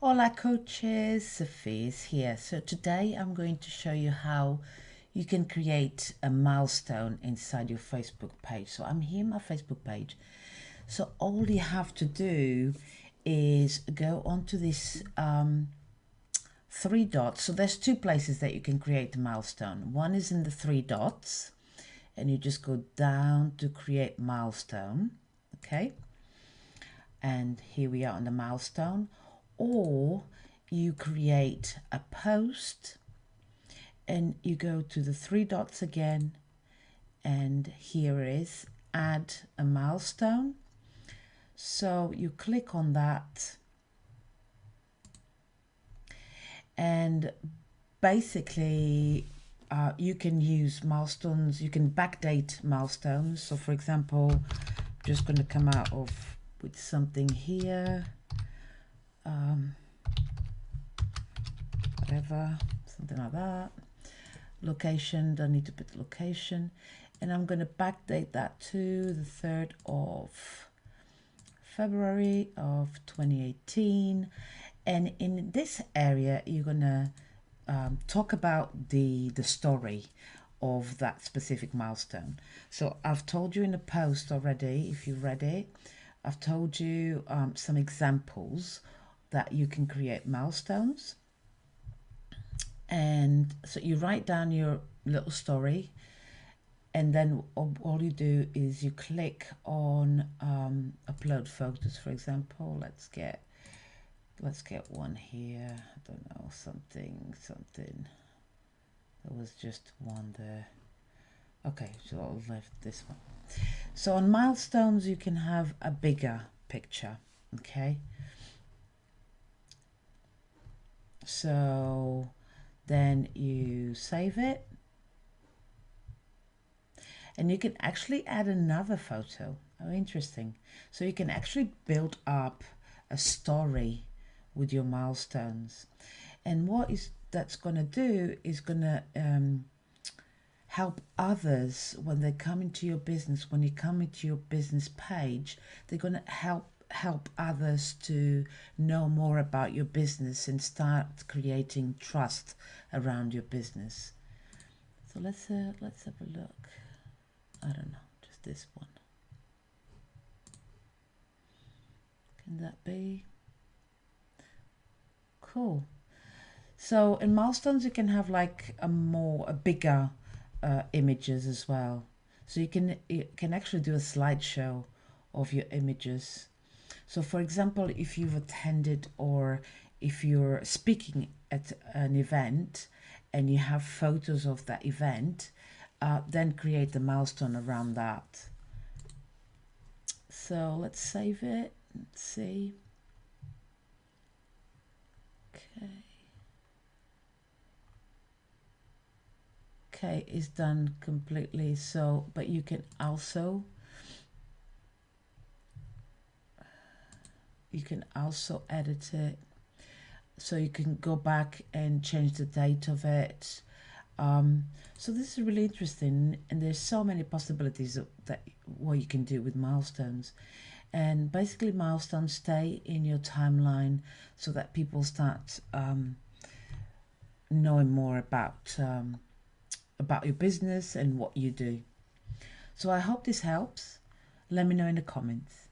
Hola coaches, Sophie is here. So today I'm going to show you how you can create a milestone inside your Facebook page. So I'm here on my Facebook page. So all you have to do is go onto this three dots. So there's two places that you can create a milestone. One is in the three dots and you just go down to create milestone. Okay. And here we are on the milestone. Or you create a post and you go to the three dots again, and here is add a milestone. So you click on that and basically you can use milestones, you can backdate milestones. So for example, I'm just going to come out of with something here. Whatever, something like that. Location, don't need to put the location. And I'm going to backdate that to the 3rd of February of 2018. And in this area, you're going to talk about the story of that specific milestone. So I've told you in the post already, if you read it, I've told you some examples that you can create milestones. And so you write down your little story, and then all you do is you click on upload photos. For example, let's get one here. I don't know, something. There was just one there. Okay, so I'll leave this one. So on milestones, you can have a bigger picture. Okay. So then you save it. And you can actually add another photo. Oh, interesting. So you can actually build up a story with your milestones. And what that's going to do is going to help others when they come into your business. When you come into your business page, they're going to help others to know more about your business and start creating trust around your business. So let's have a look. I don't know, just this one. Can that be? Cool. So in milestones, you can have like a bigger images as well. So you can actually do a slideshow of your images. So for example, if you've attended or if you're speaking at an event and you have photos of that event, then create the milestone around that. So let's save it. Let's see. Okay. Okay, it's done completely. So, but you can also edit it. So you can go back and change the date of it. So this is really interesting, and there's so many possibilities that what you can do with milestones. And basically milestones stay in your timeline so that people start knowing more about your business and what you do. So I hope this helps. Let me know in the comments.